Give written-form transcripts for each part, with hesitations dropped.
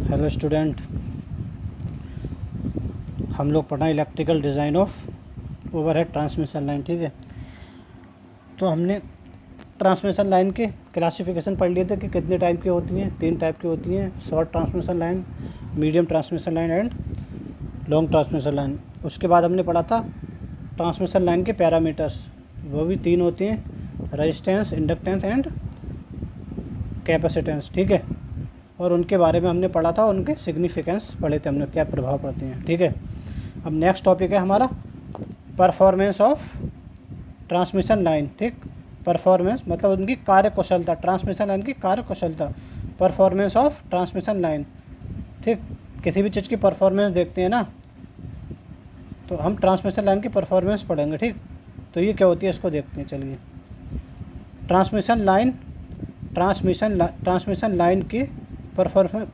Hello student, हम लोग पढ़ा electrical design of overhead transmission line. ठीक है, तो हमने ट्रांसमिशन लाइन के क्लासिफिकेशन पढ़ लिए थे कि कितने टाइप की होती हैं। 3 टाइप की होती हैं, short transmission line, medium transmission line and long transmission line. उसके बाद हमने पढ़ा था ट्रांसमिशन लाइन के पैरामीटर्स, वो भी 3 होते हैं, रेजिस्टेंस, इंडक्टेंस एंड कैपेसिटेंस। ठीक है, और उनके बारे में हमने पढ़ा था, उनके सिग्निफिकेंस पढ़े थे हमने, क्या प्रभाव पड़ते हैं। ठीक है, अब नेक्स्ट टॉपिक है हमारा परफॉर्मेंस ऑफ ट्रांसमिशन लाइन। ठीक, परफॉर्मेंस मतलब उनकी कार्यकुशलता, ट्रांसमिशन लाइन की कार्यकुशलता, परफॉर्मेंस ऑफ ट्रांसमिशन लाइन। ठीक, किसी भी चीज़ की परफॉर्मेंस देखते हैं ना, तो हम ट्रांसमिशन लाइन की परफॉर्मेंस पढ़ेंगे। ठीक, तो ये क्या होती है इसको देखते हैं। चलिए, ट्रांसमिशन लाइन की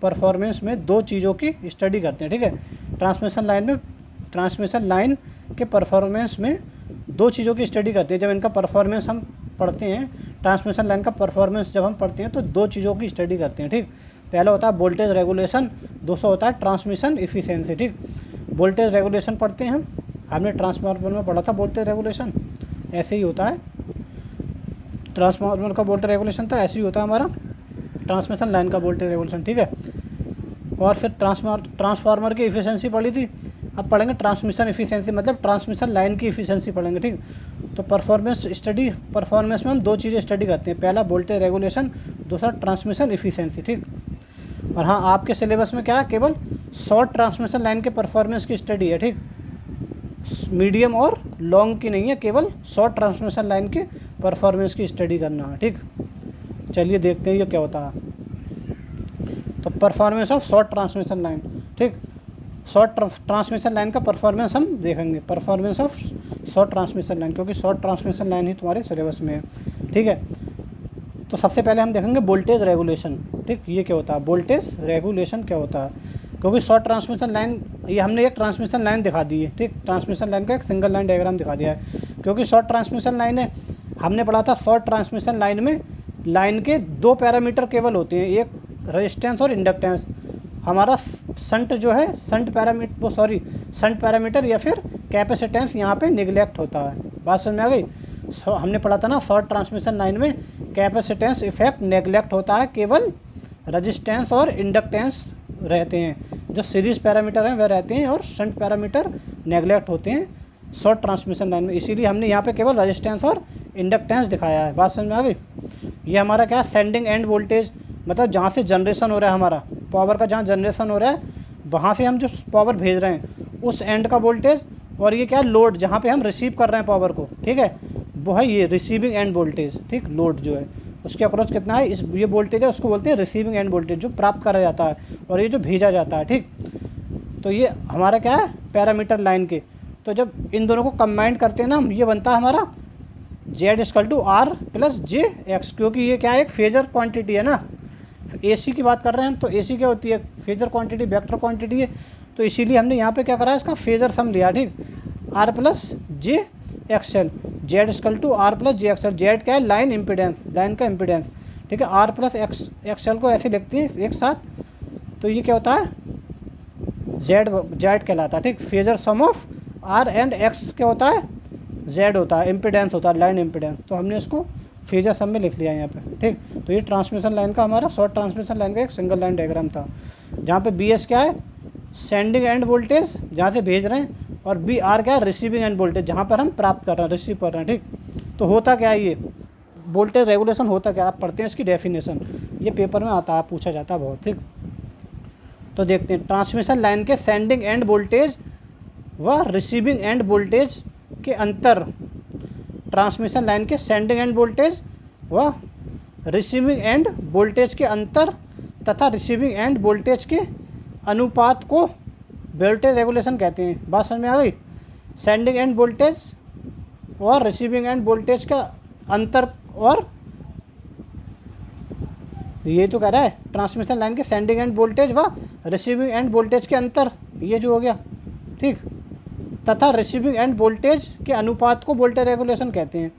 परफॉर्मेंस में 2 चीज़ों की स्टडी करते हैं। ठीक है, ट्रांसमिशन लाइन के परफॉर्मेंस में 2 चीज़ों की स्टडी करते हैं। जब इनका परफॉर्मेंस हम पढ़ते हैं, ट्रांसमिशन लाइन का परफॉर्मेंस जब हम पढ़ते हैं तो 2 चीज़ों की स्टडी करते हैं। ठीक, पहला होता है वोल्टेज रेगुलेशन, दूसरा होता है ट्रांसमिशन इफिशिएंसी। ठीक, वोल्टेज रेगुलेशन पढ़ते हैं हमने ट्रांसफार्मर में पढ़ा था वोल्टेज रेगुलेशन, ऐसे ही होता है। ट्रांसफार्मर का वोल्टेज रेगुलेशन था, ऐसे ही होता है हमारा ट्रांसमिशन लाइन का वोल्टेज रेगुलेशन। ठीक है, और फिर ट्रांसफार्मर की इफिशिएंसी पढ़ी थी। अब पढ़ेंगे ट्रांसमिशन इफिशिएंसी, मतलब ट्रांसमिशन लाइन की इफिशिएंसी पढ़ेंगे। ठीक, तो परफॉर्मेंस में हम 2 चीज़ें स्टडी करते हैं, पहला वोल्टेज रेगुलेशन, दूसरा ट्रांसमिशन इफिशिएंसी। ठीक, और हाँ, आपके सिलेबस में क्या है, केवल शॉर्ट ट्रांसमिशन लाइन के परफॉर्मेंस की स्टडी है। ठीक, मीडियम और लॉन्ग की नहीं है, केवल शॉर्ट ट्रांसमिशन लाइन के परफॉर्मेंस की स्टडी करना है। ठीक, चलिए देखते हैं ये क्या होता है। तो performance of short transmission line. ठीक, शॉर्ट ट्रांसमिशन लाइन का परफॉर्मेंस हम देखेंगे, performance of short transmission line, क्योंकि शॉर्ट ट्रांसमिशन लाइन ही तुम्हारे सिलेबस में है। ठीक है, तो सबसे पहले हम देखेंगे वोल्टेज रेगुलेशन। ठीक, ये क्या होता है, वोल्टेज रेगुलेशन क्या होता है, क्योंकि शॉर्ट ट्रांसमिशन लाइन, ये हमने एक ट्रांसमिशन लाइन दिखा दी है। ठीक, ट्रांसमिशन लाइन का एक सिंगल लाइन डायग्राम दिखा दिया है, क्योंकि शॉर्ट ट्रांसमिशन लाइन है, हमने पढ़ा था शॉर्ट ट्रांसमिशन लाइन में लाइन के 2 पैरामीटर केवल होते हैं, एक रेजिस्टेंस और इंडक्टेंस। हमारा शंट जो है, शंट पैरामीटर या फिर कैपेसिटेंस यहाँ पे निगलेक्ट होता है। बात समझ में आ गई। हमने पढ़ा था ना, शॉर्ट ट्रांसमिशन लाइन में कैपेसिटेंस इफेक्ट नेगलेक्ट होता है, केवल रेजिस्टेंस और इंडक्टेंस रहते हैं, जो सीरीज पैरामीटर हैं वह रहते हैं, और शंट पैरामीटर नेगलेक्ट होते हैं शॉर्ट ट्रांसमिशन लाइन में। इसीलिए हमने यहाँ पे केवल रेजिस्टेंस और इंडक्टेंस दिखाया है। बात समझ में आ गई। ये हमारा क्या है, सेंडिंग एंड वोल्टेज, मतलब जहाँ से जनरेशन हो रहा है, हमारा पावर का जहाँ जनरेशन हो रहा है, वहाँ से हम जो पावर भेज रहे हैं उस एंड का वोल्टेज, और ये क्या है, लोड, जहाँ पे हम रिसीव कर रहे हैं पावर को। ठीक है, वो है ये रिसीविंग एंड वोल्टेज। ठीक, लोड जो है उसके अक्रॉस कितना है, ये वोल्टेज है, उसको बोलते हैं रिसीविंग एंड वोल्टेज, जो प्राप्त करा जाता है, और ये जो भेजा जाता है। ठीक, तो ये हमारा क्या है, पैरामीटर लाइन के। तो जब इन दोनों को कंबाइन करते हैं ना हम, ये बनता है हमारा Z=R + jX, क्योंकि ये क्या है, एक फेजर क्वांटिटी है ना। AC की बात कर रहे हैं हम, तो AC क्या होती है, फेजर क्वांटिटी, वेक्टर क्वांटिटी है। तो इसीलिए हमने यहाँ पे क्या करा है, इसका फेजर सम लिया। ठीक, R + jXL, Z=R + jXL। Z क्या है, लाइन इम्पिडेंस, लाइन का इम्पिडेंस। ठीक है, R + XL को ऐसे लिखते हैं एक साथ, तो ये क्या होता है, Z कहलाता है। ठीक, phasor sum of R and X क्या होता है, Z होता है, इम्पिडेंस होता है, लाइन इम्पिडेंस। तो हमने इसको फेजर सम में लिख लिया यहाँ पे। ठीक, तो ये ट्रांसमिशन लाइन का, हमारा शॉर्ट ट्रांसमिशन लाइन का एक सिंगल लाइन डायग्राम था, जहाँ पे BS क्या है, सेंडिंग एंड वोल्टेज, जहाँ से भेज रहे हैं, और BR क्या है, रिसीविंग एंड वोल्टेज, जहाँ पर हम प्राप्त कर रहे हैं, रिसीव कर रहे हैं। ठीक, तो होता क्या है ये वोल्टेज रेगुलेशन, होता क्या, आप पढ़ते हैं इसकी डेफिनेशन, ये पेपर में आता है, पूछा जाता है बहुत। ठीक, तो देखते हैं ट्रांसमिशन लाइन के सेंडिंग एंड वोल्टेज व रिसीविंग एंड वोल्टेज के अंतर, ट्रांसमिशन लाइन के सेंडिंग एंड वोल्टेज व रिसीविंग एंड वोल्टेज के अंतर तथा रिसीविंग एंड वोल्टेज के अनुपात को वोल्टेज रेगुलेशन कहते हैं। बात समझ में आ गई। सेंडिंग एंड वोल्टेज और रिसीविंग एंड वोल्टेज का अंतर, और ये तो कह रहा है ट्रांसमिशन लाइन के सेंडिंग एंड वोल्टेज व रिसीविंग एंड वोल्टेज के अंतर, ये जो हो गया। ठीक, तथा रिसीविंग एंड वोल्टेज के अनुपात को वोल्टेज रेगुलेशन कहते हैं,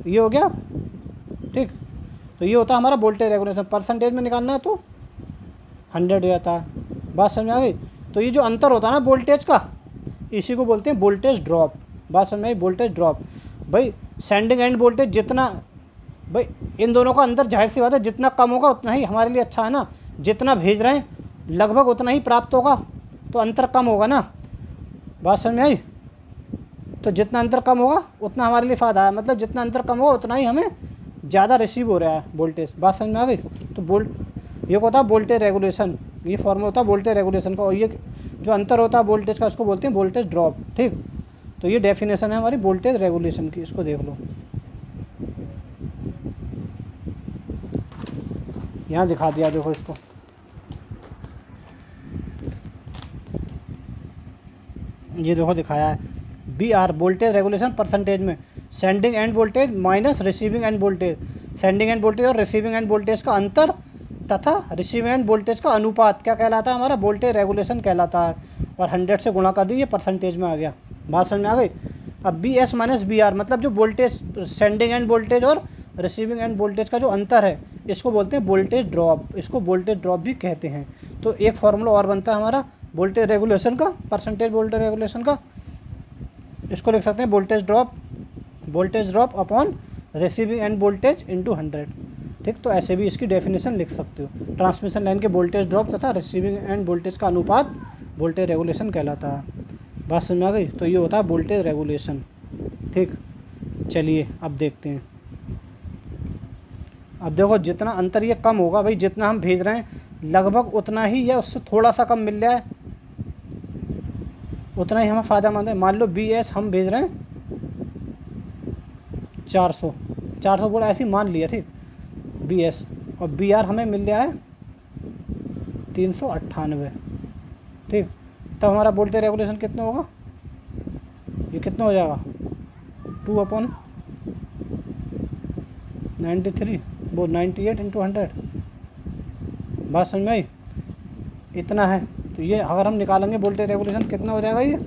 ये हो गया। ठीक, तो ये होता है हमारा वोल्टेज रेगुलेशन। परसेंटेज में निकालना है तो 100 हो जाता है। बात समझ में आ गई। तो ये जो अंतर होता है ना वोल्टेज का, इसी को बोलते हैं वोल्टेज ड्रॉप। बात समझ में आई, वोल्टेज ड्रॉप। भाई सेंडिंग एंड वोल्टेज जितना, भाई इन दोनों का अंतर जाहिर सी बात है जितना कम होगा उतना ही हमारे लिए अच्छा है ना। जितना भेज रहे हैं लगभग उतना ही प्राप्त होगा, तो अंतर कम होगा ना। बात समझ में आई। तो जितना अंतर कम होगा उतना हमारे लिए फ़ायदा है, मतलब जितना अंतर कम होगा उतना ही हमें ज़्यादा रिसीव हो रहा है वोल्टेज। बात समझ में आ गई। तो ये होता है वोल्टेज रेगुलेशन, ये फॉर्मूला होता है वोल्टेज रेगुलेशन का। और ये जो अंतर होता है वोल्टेज का उसको बोलते हैं वोल्टेज ड्रॉप। ठीक, तो ये डेफिनेशन है हमारी वोल्टेज रेगुलेशन की, इसको देख लो। यहाँ दिखा दिया, देखो इसको। ये देखो दिखाया है, B R voltage regulation percentage में sending end voltage minus receiving end voltage. Sending end voltage और रिसीविंग एंड वोल्टेज का अंतर तथा रिसीविंग एंड वोल्टेज का अनुपात क्या कहलाता है, हमारा वोल्टेज रेगुलेशन कहलाता है। और 100 से गुणा कर दी, ये परसेंटेज में आ गया। बात समझ में आ गई। अब B S minus B R मतलब जो वोल्टेज सेंडिंग एंड वोल्टेज और रिसीविंग एंड वोल्टेज का जो अंतर है इसको बोलते हैं वोल्टेज ड्रॉप, इसको वोल्टेज ड्रॉप भी कहते हैं। तो एक फार्मूला और बनता है हमारा वोल्टेज रेगुलेशन का, परसेंटेज वोल्टेज रेगुलेशन का। इसको लिख सकते हैं voltage drop upon receiving end voltage into 100। ठीक, तो ऐसे भी इसकी डेफिनेशन लिख सकते हो। ट्रांसमिशन लाइन के वोल्टेज ड्रॉप तथा रिसीविंग एंड वोल्टेज का अनुपात वोल्टेज रेगुलेशन कहलाता है। बात समझ में आ गई। तो ये होता है वोल्टेज रेगुलेशन। ठीक, चलिए अब देखते हैं। अब देखो जितना अंतर ये कम होगा, भाई जितना हम भेज रहे हैं लगभग उतना ही या उससे थोड़ा सा कम मिल रहा है उतना ही हमें फ़ायदेमंद है। मान लो बी एस हम भेज रहे हैं 400 बोला ऐसे ही मान लिया। ठीक, बी एस और बी आर हमें मिल रहा है 398। ठीक, तब हमारा वोल्टेज रेगुलेशन कितना होगा, ये कितना हो जाएगा 2/93 वो 98 इंटू 100। बात समझ में आई। इतना है, तो ये अगर हम निकालेंगे वोल्टेज रेगुलेशन कितना हो जाएगा ये,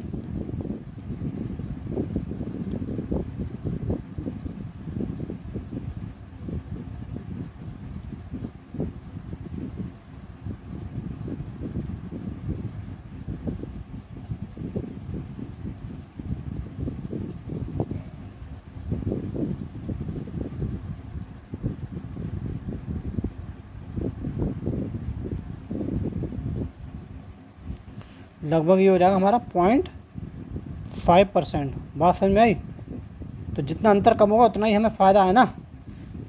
लगभग ये हो जाएगा हमारा 0.5%। बात समझ में आई। तो जितना अंतर कम होगा उतना ही हमें फ़ायदा है ना।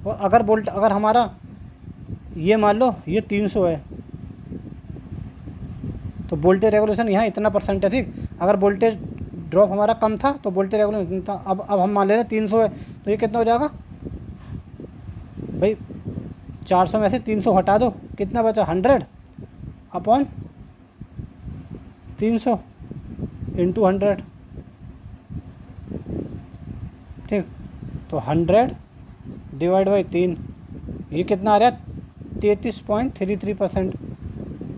और अगर हमारा ये मान लो ये 300 है तो वोल्टेज रेगुलेशन यहाँ इतना परसेंट है। ठीक, अगर वोल्टेज ड्रॉप हमारा कम था तो वोल्टेज रेगुलेशन था। अब हम मान ले रहे हैं 300 है, तो ये कितना हो जाएगा भाई, 400 में से 300 हटा दो, कितना बचा 100 अपॉन 300 इंटू 100। ठीक, तो 100 डिवाइड बाई 3, ये कितना आ रहा है 33.33%।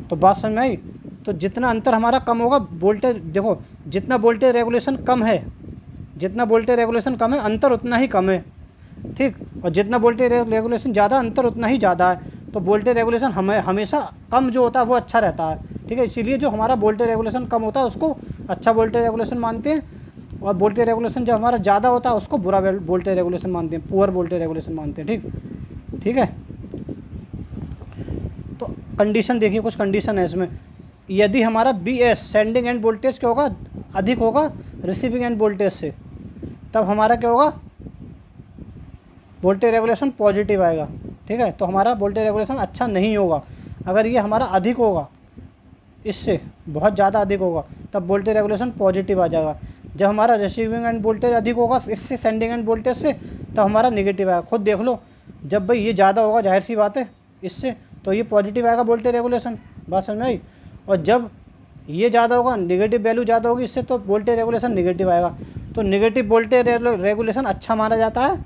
तो बात समझ में आई। तो जितना अंतर हमारा कम होगा वोल्टेज, देखो जितना वोल्टेज रेगुलेशन कम है, जितना वोल्टेज रेगुलेशन कम है अंतर उतना ही कम है। ठीक, और जितना वोल्टेज रेगुलेशन ज़्यादा अंतर उतना ही ज़्यादा है। तो वोल्टेज रेगुलेशन हमेशा कम जो होता है वो अच्छा रहता है। ठीक है, इसीलिए जो हमारा वोल्टेज रेगुलेशन कम होता है उसको अच्छा वोल्टेज रेगुलेशन मानते हैं, और वोल्टेज रेगुलेशन जब हमारा ज़्यादा होता है उसको बुरा वोल्टेज रेगुलेशन मानते हैं, पुअर वोल्टेज रेगुलेशन मानते हैं। ठीक है। तो कंडीशन देखिए, कुछ कंडीशन है इसमें। यदि हमारा B S sending end voltage क्या होगा, अधिक होगा रिसीविंग एंड वोल्टेज से, तब हमारा क्या होगा वोल्टेज रेगुलेशन पॉजिटिव आएगा। ठीक है, तो हमारा वोल्टेज रेगुलेशन अच्छा नहीं होगा। अगर ये हमारा अधिक होगा, इससे बहुत ज़्यादा अधिक होगा, तब वोल्टेज रेगुलेशन पॉजिटिव आ जाएगा। जब हमारा रिसीविंग एंड वोल्टेज अधिक होगा इससे सेंडिंग एंड वोल्टेज से, तब हमारा निगेटिव आएगा। खुद देख लो, जब भाई ये ज़्यादा होगा जाहिर सी बात है इससे, तो ये पॉजिटिव आएगा वोल्टेज रेगुलेशन। बात समझ में आई। और जब ये ज़्यादा होगा, नेगेटिव वैल्यू ज़्यादा होगी इससे, तो वोल्टेज रेगुलेशन निगेटिव आएगा। तो नेगेटिव वोल्टेज रेगुलेशन अच्छा माना जाता है,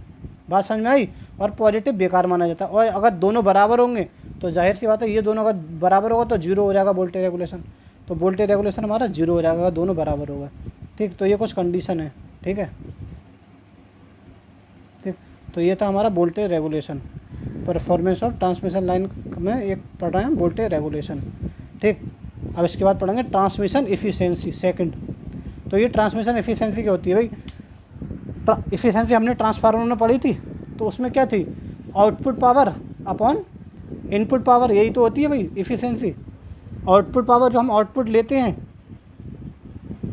बात समझ में आई, और पॉजिटिव बेकार माना जाता है। और अगर दोनों बराबर होंगे तो जाहिर सी बात है ये दोनों अगर बराबर होगा तो जीरो हो जाएगा वोल्टेज रेगुलेशन। तो वोल्टेज रेगुलेशन हमारा जीरो हो जाएगा अगर दोनों बराबर होगा। ठीक, तो ये कुछ कंडीशन है। ठीक है, ठीक, तो ये था हमारा voltage regulation. Performance of transmission line में एक पढ़ रहे हैं वोल्टेज रेगुलेशन। ठीक, अब इसके बाद पढ़ेंगे ट्रांसमिशन इफ़िशियंसी सेकंड। तो ये ट्रांसमिशन इफ़िशियंसी क्या होती है भाई? इफ़िशियंसी हमने ट्रांसफार्मर में पढ़ी थी, तो उसमें क्या थी? Output power upon input power, यही तो होती है भाई इफ़िशियंसी। आउटपुट पावर जो हम आउटपुट लेते हैं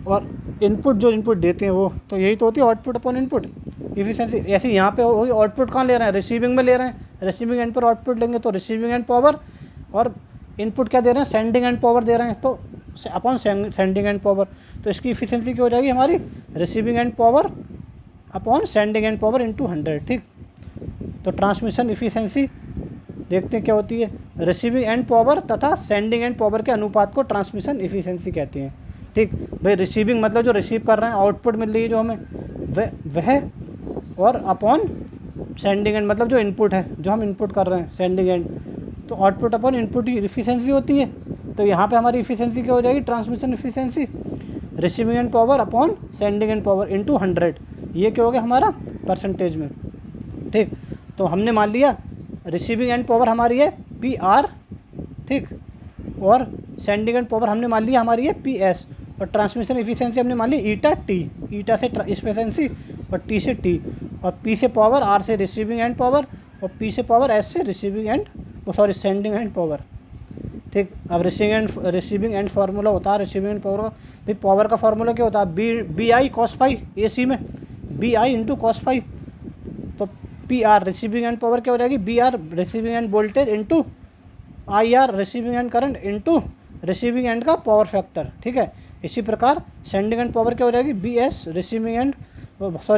और इनपुट जो इनपुट देते हैं वो, तो यही तो होती है आउटपुट अपॉन इनपुट इफ़िशियंसी। ऐसे यहाँ पे वही आउटपुट कहाँ ले रहे हैं? रिसीविंग में ले रहे हैं। रिसीविंग एंड पर आउटपुट लेंगे तो रिसीविंग एंड पावर, और इनपुट क्या दे रहे हैं? सेंडिंग एंड पावर दे रहे हैं, तो अपॉन सेंडिंग एंड पावर। तो इसकी इफ़िशियंसी क्या हो जाएगी हमारी? Receiving end power upon sending end power into 100। ठीक, तो ट्रांसमिशन इफ़िशियंसी देखते हैं क्या होती है। रिसीविंग एंड पावर तथा सेंडिंग एंड पावर के अनुपात को ट्रांसमिशन इफ़िशियंसी कहते हैं। ठीक भाई, रिसीविंग मतलब जो रिसीव कर रहे हैं, आउटपुट मिल रही है जो हमें वह, और अपॉन सेंडिंग एंड मतलब जो इनपुट है, जो हम इनपुट कर रहे हैं सेंडिंग एंड, तो आउटपुट अपॉन इनपुट की इफ़िशियंसी होती है। तो यहाँ पे हमारी इफ़िशियंसी क्या हो जाएगी? Transmission efficiency receiving end power upon sending end power into 100। ये क्या हो गया हमारा? परसेंटेज में। ठीक, तो हमने मान लिया रिसीविंग एंड पावर हमारी है PR, ठीक, और सेंडिंग एंड पावर हमने मान लिया हमारी है PS, और ट्रांसमिशन इफ़िशियंसी हमने मान ली ईटा T, ईटा से इफ़िशियंसी और T से T, और P से पावर, R से रिसीविंग एंड पावर, और P से पावर, S से receiving end sending end power. ठीक, अब रिसीविंग एंड फार्मूला होता है रिसीविंग एंड पावर का। भाई पावर का फार्मूला क्या होता है? BI cos फाई, AC में BI इंटू कॉस फाई। तो PR रिसीविंग एंड पावर क्या हो जाएगी? BR receiving end voltage into IR receiving end current into receiving end का पावर फैक्टर। ठीक है, इसी प्रकार सेंडिंग एंड पावर क्या हो जाएगी? BS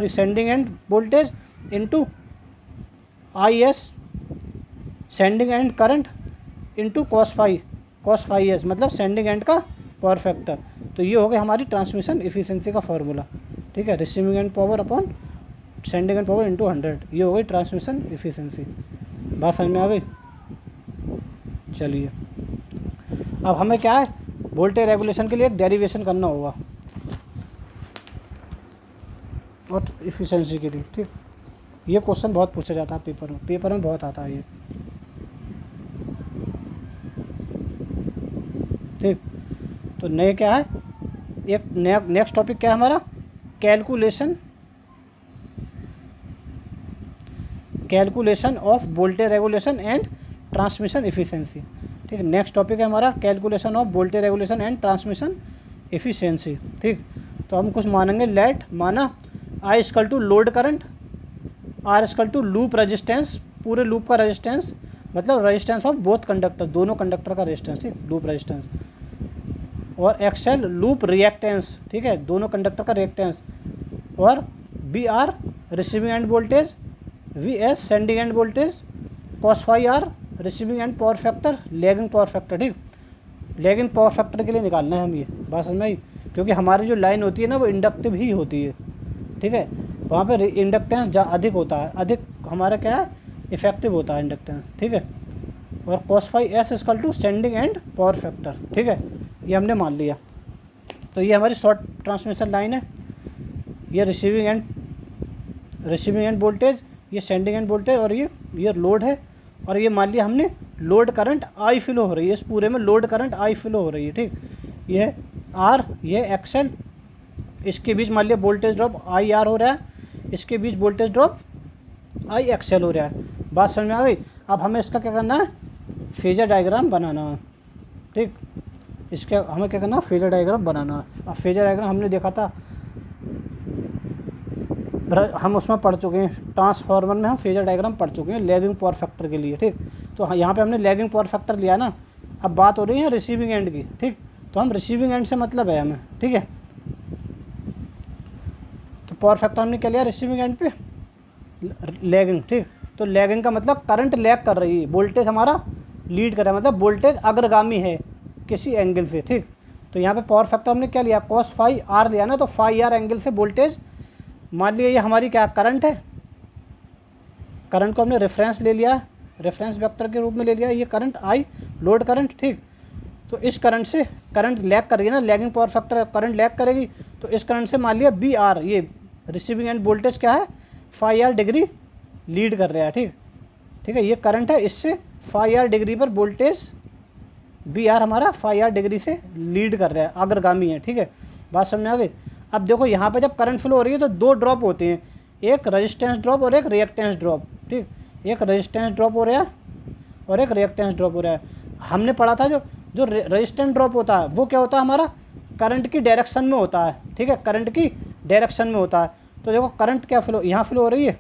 sending end voltage into IS sending end current into cos phi S, मतलब सेंडिंग एंड का पावर फैक्टर। तो ये हो गया हमारी ट्रांसमिशन इफ़िशियंसी का फार्मूला। ठीक है, receiving end power upon sending end power into 100, ये हो गई ट्रांसमिशन इफ़िशियंसी। बात समझ में आ गई? चलिए, अब हमें क्या है? वोल्टेज रेगुलेशन के लिए एक डेरिवेशन करना होगा और इफ़िशियंसी के लिए। ठीक, ये क्वेश्चन बहुत पूछा जाता है पेपर में बहुत आता है ये। ठीक, तो नए क्या है? एक नया नेक्स्ट टॉपिक क्या है हमारा? Calculation of voltage regulation and transmission efficiency. ठीक है, नेक्स्ट टॉपिक है हमारा calculation of voltage regulation and transmission efficiency. ठीक, तो हम कुछ मानेंगे। लेट माना I = load current, R = loop resistance, पूरे लूप का रेजिस्टेंस, मतलब रेजिस्टेंस ऑफ बोथ कंडक्टर, दोनों कंडक्टर का रेजिस्टेंस। ठीक, लूप रेजिस्टेंस, और XL लूप रिएक्टेंस। ठीक है, दोनों कंडक्टर का रिएक्टेंस, और BR receiving end voltage, VS sending end voltage, cos phi R receiving end power factor, lagging power factor. ठीक, लैगिंग पावर फैक्टर के लिए निकालना है हम ये, बात समझ में आई? क्योंकि हमारी जो लाइन होती है ना वो इंडक्टिव ही होती है। ठीक है, वहाँ पे इंडक्टेंस अधिक होता है, अधिक हमारा क्या है? इफेक्टिव होता है इंडक्टेंस। ठीक है, और cos phi S = sending end power factor. ठीक है, ये हमने मान लिया। तो ये हमारी शॉर्ट ट्रांसमिशन लाइन है। ये रिसीविंग एंड वोल्टेज, ये सेंडिंग एंड वोल्टेज, और ये लोड है। और ये मान लिया हमने लोड करंट I फ्लो हो रही है, इस पूरे में लोड करंट I फ्लो हो रही है। ठीक, ये है R, ये XL, इसके बीच मान लिया वोल्टेज ड्रॉप IR हो रहा है, इसके बीच वोल्टेज ड्रॉप IXL हो रहा है। बात समझ में आ गई? अब हमें इसका क्या करना है? फेजर डायग्राम बनाना है। ठीक, इसके हमें क्या करना है? फेजर डायग्राम बनाना है। अब फेजर डायग्राम हमने देखा था, हम उसमें पढ़ चुके हैं, ट्रांसफार्मर में हम फेजर डायग्राम पढ़ चुके हैं लैगिंग पावर फैक्टर के लिए। ठीक, तो यहाँ पे हमने लैगिंग पावर फैक्टर लिया ना। अब बात हो रही है रिसीविंग एंड की। ठीक, तो हम रिसीविंग एंड से मतलब है हमें। ठीक है, तो पावर फैक्टर हमने क्या लिया? रिसीविंग एंड पे लैगिंग। ठीक, तो लैगिंग का मतलब करंट लैग कर रही है, वोल्टेज हमारा लीड कर रहा है, मतलब वोल्टेज अग्रगामी है किसी एंगल से। ठीक, तो यहाँ पे पावर फैक्टर हमने क्या लिया? cos फाई R लिया ना, तो फाई R एंगल से वोल्टेज, मान लिया ये हमारी क्या करंट है, करंट को हमने रेफरेंस ले लिया, रेफरेंस वेक्टर के रूप में ले लिया, ये करंट I लोड करंट। ठीक, तो इस करंट से करंट लैग कर रही है ना, lagging power factor current lag करेगी, तो इस करंट से मान लिया BR, ये रिसीविंग एंड वोल्टेज क्या है? फाई R डिग्री लीड कर रहा है। ठीक, ठीक है, ये करंट है, इससे फाई R डिग्री पर वोल्टेज बी आर हमारा 5R डिग्री से लीड कर रहा है, अग्रगामी है, ठीक है, बात समझ आ गई। अब देखो यहाँ पे जब करंट फ्लो हो रही है तो दो ड्रॉप होते हैं, एक रेजिस्टेंस ड्रॉप और एक रिएक्टेंस ड्रॉप, ठीक, एक रेजिस्टेंस ड्रॉप हो रहा है और एक रिएक्टेंस ड्रॉप हो रहा है। हमने पढ़ा था जो जो रेजिस्टेंस ड्रॉप होता है वो क्या होता है, हमारा करंट की डायरेक्शन में होता है, ठीक है, करंट की डायरेक्शन में होता है। तो देखो करंट क्या फ्लो, यहाँ फ्लो हो रही है,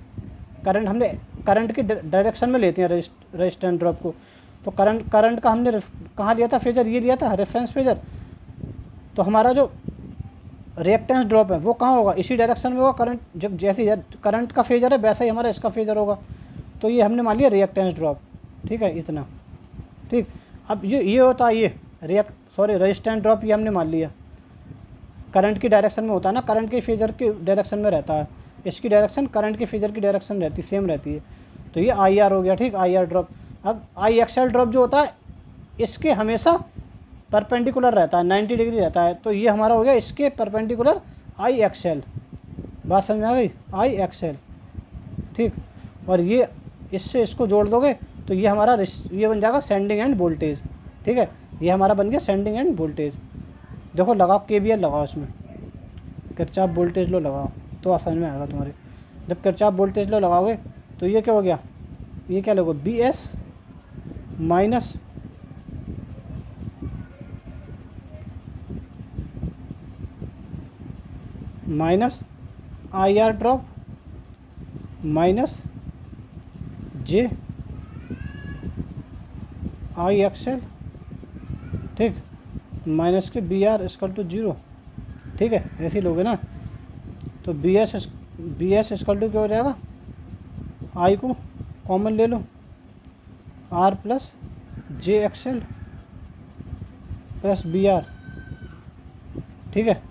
करंट हमने करंट की डायरेक्शन में लेते हैं रेजिस्टेंस ड्रॉप को। तो करंट का हमने कहाँ लिया था फेजर, ये लिया था रेफरेंस फेजर। तो हमारा जो रिएक्टेंस ड्रॉप है वो कहाँ होगा, इसी डायरेक्शन में होगा। करंट जब जैसे करंट का फेजर है वैसा ही हमारा इसका फेजर होगा। तो ये हमने मान लिया रिएक्टेंस ड्रॉप, ठीक है, इतना, ठीक। अब ये होता है ये रेजिस्टेंस ड्रॉप, ये हमने मान लिया करंट की डायरेक्शन में होता है ना, करंट के फेजर की डायरेक्शन में रहता है, इसकी डायरेक्शन करंट के फेजर की डायरेक्शन रहती सेम रहती है। तो ये आई आर हो गया, ठीक, आई आर ड्रॉप। अब आई एक्स एल ड्रॉप जो होता है इसके हमेशा परपेंडिकुलर रहता है, 90 डिग्री रहता है। तो ये हमारा हो गया इसके परपेंडिकुलर आई एक्स एल, बात समझ में आ गई, आई एक्स एल, ठीक। और ये इससे इसको जोड़ दोगे तो ये हमारा ये बन जाएगा सेंडिंग एंड वोल्टेज, ठीक है, ये हमारा बन गया सेंडिंग एंड वोल्टेज। देखो लगाओ KVL लगाओ, इसमें किरचॉफ वोल्टेज लो लगाओ तो समझ में आएगा तुम्हारे। जब किरचॉफ वोल्टेज लो लगाओगे तो ये क्या हो गया, ये क्या लोगे, BS minus IR drop minus J IXL, ठीक, माइनस के BR इक्वल टू 0, ठीक है, ऐसे ही लोगे ना। तो BS इक्वल टू क्या हो जाएगा, I को कॉमन ले लो, R plus JXL plus BR, ठीक है,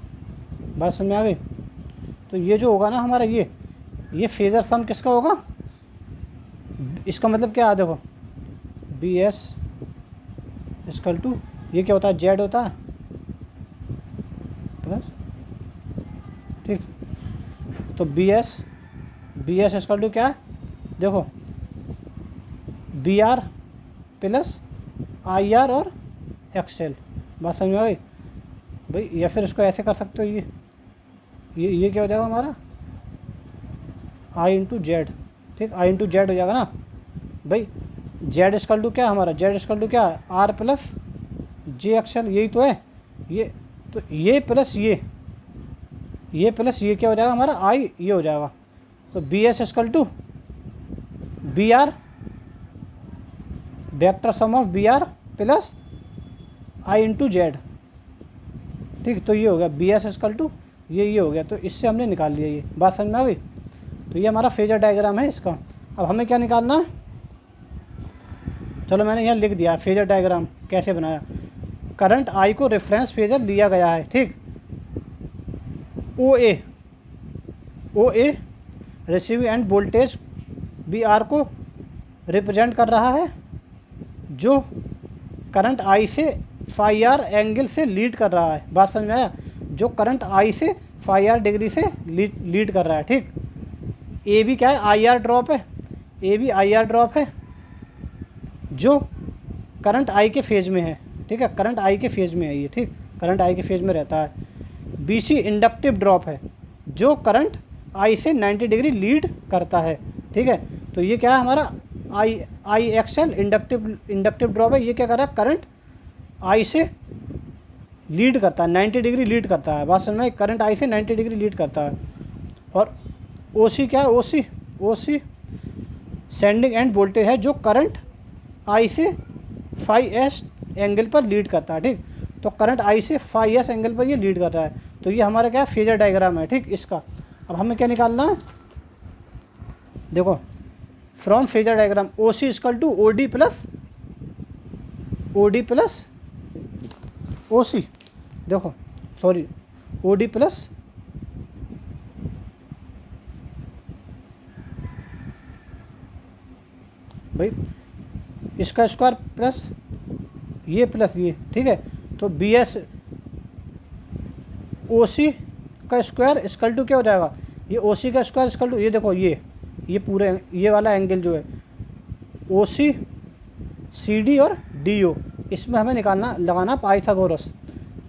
बात समझ में आ गई। तो ये जो होगा ना हमारा ये फेजर सम किसका होगा, इसका मतलब क्या है, देखो BS इक्वल टू ये क्या होता है, Z होता है प्लस, ठीक। तो BS इक्वल टू क्या है, देखो BR प्लस IR और XL, बात समझ में आ गई भाई। या फिर इसको ऐसे कर सकते हो, ये क्या हो जाएगा हमारा I इंटू जेड, ठीक, I इंटू जेड हो जाएगा ना भाई। Z इक्वल टू क्या हमारा, Z इक्वल टू क्या है, R प्लस JXL, यही तो है ये। तो ये प्लस ये प्लस ये क्या हो जाएगा हमारा I, ये हो जाएगा। तो BS equal to BR vector sum of BR plus I into Z, ठीक। तो ये हो गया BS इक्वल टू ये हो गया। तो इससे हमने निकाल लिया, ये बात समझ में आ गई। तो ये हमारा फेजर डायग्राम है इसका। अब हमें क्या निकालना है, चलो मैंने यहाँ लिख दिया फेजर डायग्राम कैसे बनाया। करंट I को रेफरेंस फेजर लिया गया है, ठीक। OA receiving end voltage BR को रिप्रेजेंट कर रहा है, जो करंट I से φR एंगल से लीड कर रहा है, बात समझ में आया, जो करंट I से φR डिग्री से लीड कर रहा है, ठीक। AB क्या है, IR ड्रॉप है, AB IR ड्रॉप है जो करंट I के फेज में है, ठीक है, करंट I के फेज में है ये, ठीक, करंट I के फेज में रहता है। BC इंडक्टिव ड्रॉप है जो करंट I से 90 डिग्री लीड करता है, ठीक है। तो ये क्या है हमारा IXL इंडक्टिव ड्रॉप है, ये क्या कर रहा है, करंट I से लीड करता है, 90 डिग्री लीड करता है, बात समझ में, करंट I से 90 डिग्री लीड करता है। और OC क्या है, OC सेंडिंग एंड वोल्टेज है जो करंट I से φS एंगल पर लीड करता है, ठीक। तो करंट I से φS एंगल पर ये लीड कर रहा है। तो ये हमारा क्या फेजर डायग्राम है, ठीक, इसका। अब हमें क्या निकालना है, देखो from phasor diagram OC equal to OD plus OC, देखो सॉरी OD प्लस भाई इसका स्क्वायर प्लस ये, ठीक है। तो BS OC का स्क्वायर इक्वल टू क्या हो जाएगा, ये OC का स्क्वायर इक्वल टू ये, देखो ये पूरे ये वाला एंगल जो है OC CD और DO, इसमें हमें लगाना पाइथागोरस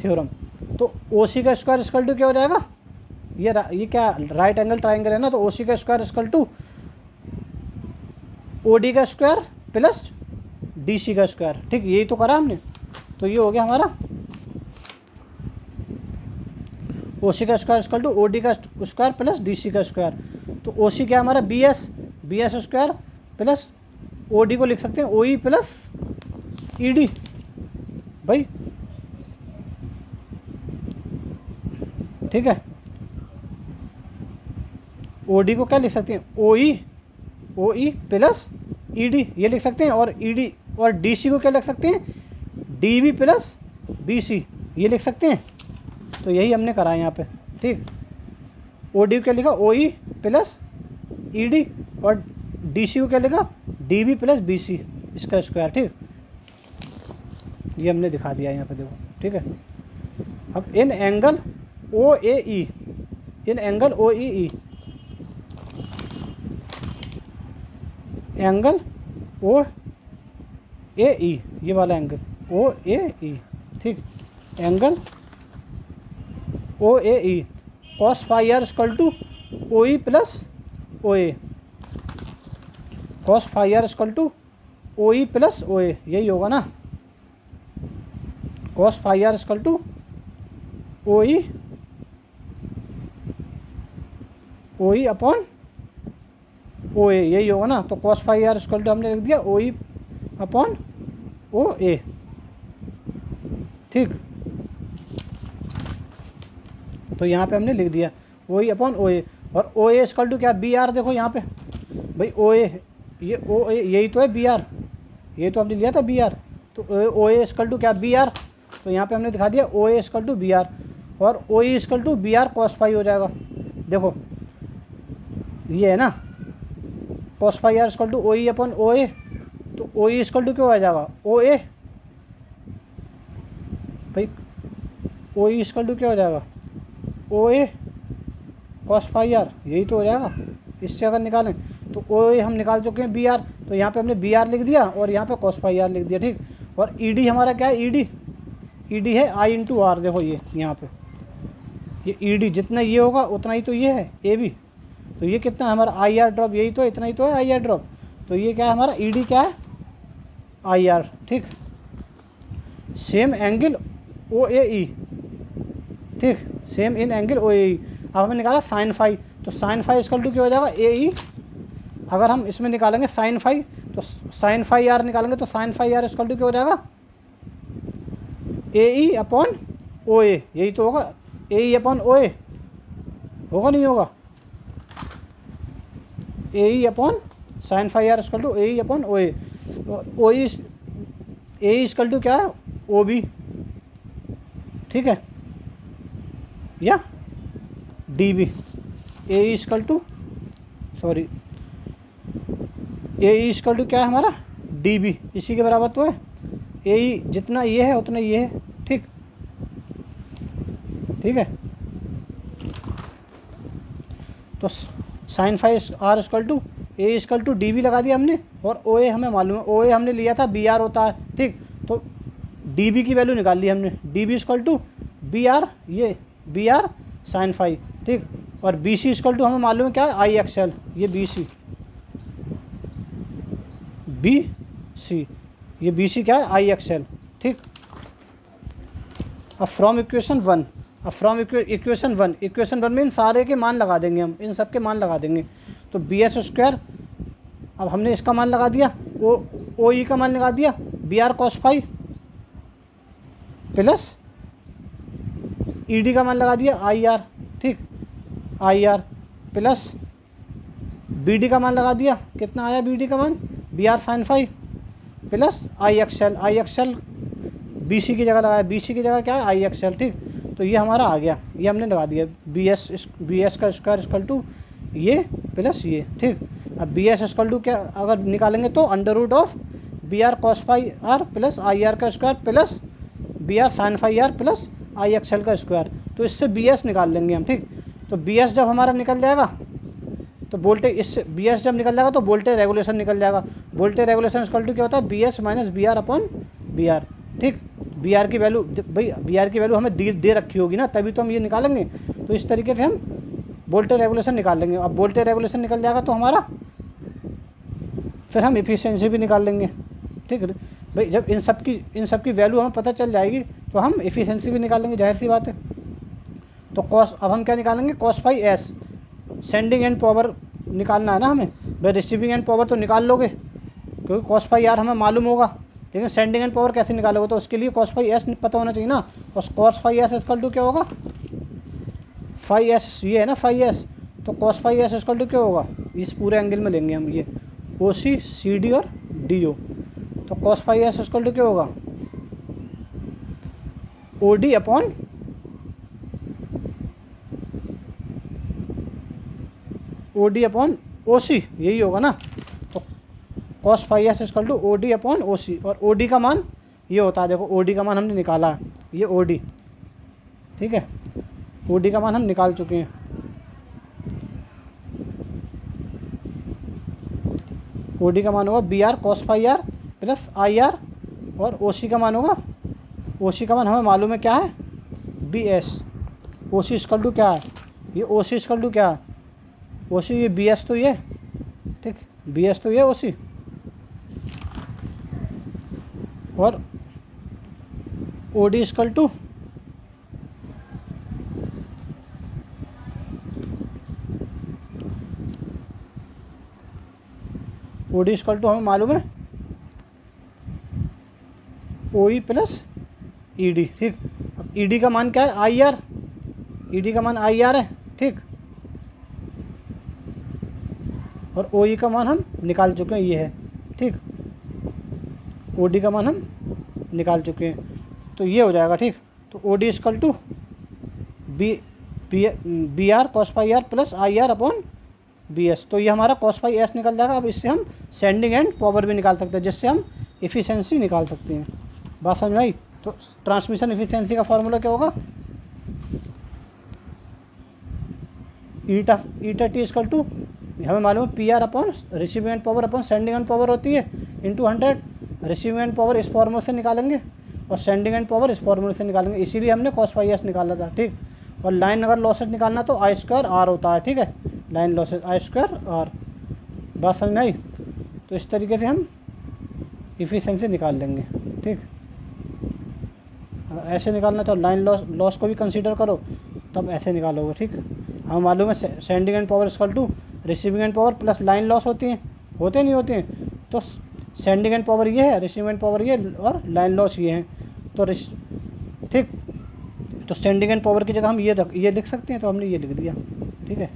थ्योरम। तो ओ सी का स्क्वायर इक्वल टू क्या हो जाएगा, ये क्या राइट एंगल ट्राइंगल है ना, तो ओ सी का square equal to O D का स्क्वायर प्लस डी सी का स्क्वायर। ठीक, यही तो करा हमने। तो ये हो गया हमारा ओ सी का square equal to O D का स्क्वायर प्लस डी सी का स्क्वायर। तो ओ सी क्या हमारा B S square plus O D को लिख सकते हैं ओ ई प्लस ई डी। भाई ठीक है, ओ डी को क्या लिख सकते हैं, ओ ई प्लस ई डी ये लिख सकते हैं, और ई डी और डी सी को क्या लिख सकते हैं, D B plus B C ये लिख सकते हैं। तो यही हमने करा है यहाँ पे। ठीक, ओ डी को क्या लिखा, O E plus E D, और डी सी को क्या लिखा, D B plus B C इसका स्क्वायर। ठीक, ये हमने दिखा दिया यहाँ पे, देखो। ठीक है, अब in angle O A E, in angle O E E, angle O A E, ये वाला एंगल ओ ए ई। ठीक, angle O A E cos phi R equal to O E plus O A, cos phi R equal to O E plus O A, यही होगा ना, cos phi R equal to O E upon O A, यही होगा ना। तो cos phi R equal to हमने लिख दिया ओ ई अपॉन ओ ए। ठीक, तो यहाँ पे हमने लिख दिया ओ ई अपॉन ओ ए, और ओ ए इक्वल टू क्या, बी आर। देखो यहाँ पे भाई ओ ए, ये ओ ए यही तो है बी आर, ये तो हमने लिया था बी आर। तो ओ ए इक्वल टू क्या, बी आर। तो यहाँ पे हमने दिखा दिया O A equal to B R, और O E equal to B R cos phi हो जाएगा। देखो ये है ना, cos phi R equal to O E upon O A, तो ओ ई इक्वल टू क्या हो जाएगा, ओ ए। भाई ओ ई इक्वल टू क्या हो जाएगा, ओ ए कॉस फाई आर, यही तो हो जाएगा। इससे अगर निकालें तो ओ ए हम निकाल चुके हैं बी आर, तो यहाँ पे हमने बी आर लिख दिया और यहाँ पे कॉस फाई आर लिख दिया। ठीक, और ई डी हमारा क्या है, ई डी है आई इंटू आर। देखो ये यहाँ पे ये ई डी जितना ये होगा उतना ही तो ये है ए बी। तो ये कितना है हमारा आई आर ड्रॉप, यही तो इतना ही तो है आई आर ड्रॉप। तो ये क्या है हमारा ई डी क्या है, आई आर। ठीक, same angle O A E. ठीक, same in angle O A ई। अब हमें निकाला साइन फाई, तो साइन फाई इक्वल टू क्या हो जाएगा, ए ई। अगर हम इसमें निकालेंगे साइन फाई, तो साइन फाई आर निकालेंगे, तो sine phi R equal to क्या हो जाएगा, A E upon O A, यही तो होगा, ए ई अपॉन ओ ए होगा, नहीं होगा, A E upon sine phi R equal to A E upon O A. O E A E equal to क्या है, ओ बी। ठीक है, या D B, A E equal to, sorry, A E equal to क्या है हमारा, D B, इसी के बराबर तो है। ए ई जितना ये है उतना ये है। ठीक, ठीक है, तो sine phi R equal to A equal to D B लगा दिया हमने, और ओ ए हमें मालूम है, ओ ए हमने लिया था बी आर होता है। ठीक, तो डी बी की वैल्यू निकाल ली हमने, D B equal to B R, ये बी आर साइन फाई। ठीक, और बी सी इक्वल टू हमें मालूम है क्या है, आई एक्स एल, ये बी सी, ये बी सी क्या है, आई एक्स एल। ठीक, अब from equation one, equation one में इन सारे के मान लगा देंगे हम, इन सब के मान लगा देंगे। तो बी एस स्क्वायर, अब हमने इसका मान लगा दिया, ओ ई का मान लगा दिया, B R cos phi plus E D का मान लगा दिया आई आर। ठीक, I R plus B D का मान लगा दिया, कितना आया बी डी का मान, B R sine phi plus I X L B C की जगह लगाया, बी सी की जगह क्या है, आई एक्स एल। ठीक, तो ये हमारा आ गया, ये हमने लगा दिया बी एस का स्क्वायर इक्वल टू ये प्लस ये। ठीक, अब बी एस इक्वल टू क्या अगर निकालेंगे तो under root of B R cos phi R plus I R का square plus B R sine phi R plus I X L का स्क्वायर। तो इससे बी एस निकाल लेंगे हम। ठीक, तो बी एस जब हमारा निकल जाएगा तो वोल्टेज, इससे बी एस जब निकल जाएगा तो वोल्टेज रेगुलेशन निकल जाएगा। वोल्टेज रेगुलेशन इक्वल टू क्या होता है, B S minus B R upon B R. ठीक। बी आर की वैल्यू, भाई बी आर की वैल्यू हमें दे रखी होगी ना, तभी तो हम ये निकालेंगे। तो इस तरीके से हम वोल्टेज रेगुलेशन निकाल लेंगे। अब वोल्टेज रेगुलेशन निकल जाएगा तो हमारा फिर हम इफ़िशियंसी भी निकाल लेंगे, ठीक है भाई। जब इन सब की वैल्यू हमें पता चल जाएगी तो हम इफ़िशियंसी भी निकाल लेंगे, जाहिर सी बात है। तो कॉस, अब हम क्या निकालेंगे, cos phi S, sending end power निकालना है ना हमें। भाई रिसीविंग एंड पावर तो निकाल लोगे क्योंकि कॉस फाई आर हमें मालूम होगा, लेकिन सेंडिंग एंड पावर कैसे निकालोगे, तो उसके लिए कॉस फाई एस पता होना चाहिए ना। और cos phi S equal to क्या होगा, फाई एस ये है ना फाई एस, तो cos phi S equal to क्या होगा, इस पूरे एंगल में लेंगे हम ये ओ सी सी डी और डी ओ। तो cos phi S equal to क्या होगा, ओ डी अपॉन ओ सी, यही होगा ना। तो cos phi S equal to O D upon O C, और ओ डी का मान ये होता है, देखो ओ डी का मान हमने निकाला है, ये ओ डी, ठीक है। ओ डी का मान हम निकाल चुके हैं। ओ डी का मान होगा B R cos phi R plus I R, और ओ सी का मान होगा, ओ सी का मान हमें मालूम है क्या है, B S. O C equal to क्या है, ये ओ सी इक्वल टू क्या है, ओ सी, ये बी एस तो ये, ठीक, बी एस तो ये ओ सी, और ओ डी इक्वल टू हमें मालूम है ओ ई प्लस ई डी, ठीक। अब ई डी का मान क्या है, आई आर, ई डी का मान आई आर है, ठीक। और ओ ई का मान हम निकाल चुके हैं, ये है, ठीक। ओ डी का मान हम निकाल चुके हैं, तो ये हो जाएगा, ठीक। तो O D equal to B R cos phi R plus I R upon B S. तो ये हमारा कॉस फाई एस निकल जाएगा। अब इससे हम सेंडिंग एंड पावर भी निकाल सकते हैं, जिससे हम इफ़िशियंसी निकाल सकते हैं। बात समझ में आई। तो ट्रांसमिशन इफ़िशियंसी का फॉर्मूला क्या होगा, ईटा टी इक्वल टू, हमें मालूम है P R upon receiving end power upon sending end power होती है, इंटू 100। रिसीविंग एंड पावर इस फॉर्मूले से निकालेंगे और सेंडिंग एंड पावर इस फॉर्मूले से निकालेंगे, इसीलिए हमने कॉस फाई एस निकाला था, ठीक। और लाइन अगर लॉसेज निकालना तो आई स्क्वायर आर होता है, ठीक है। Line losses I square R. बात समझ में आई। तो इस तरीके से हम इफ़िशियंसी निकाल लेंगे, ठीक। अगर ऐसे निकालना तो लाइन लॉस को भी कंसीडर करो, तब ऐसे निकालोगे, ठीक। हमें मालूम है sending end power equal to receiving end power plus line loss होती हैं, होते नहीं होते हैं। तो सेंडिंग एंड पावर ये है, रिसीविंग एंड पावर ये, और लाइन लॉस ये है। तो ठीक, तो सेंडिंग एंड पावर की जगह हम ये लिख सकते हैं, तो हमने ये लिख दिया, ठीक है।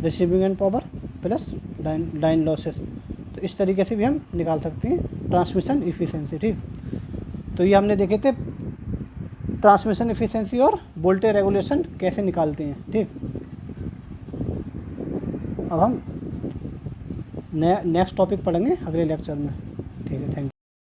Receiving end power plus line losses. तो इस तरीके से भी हम निकाल सकते हैं ट्रांसमिशन इफ़िशियंसी, ठीक। तो ये हमने देखे थे ट्रांसमिशन इफ़िशियंसी और वोल्टेज रेगुलेशन कैसे निकालते हैं, ठीक। अब हम नेक्स्ट टॉपिक पढ़ेंगे अगले लेक्चर में, ठीक है। Thank you.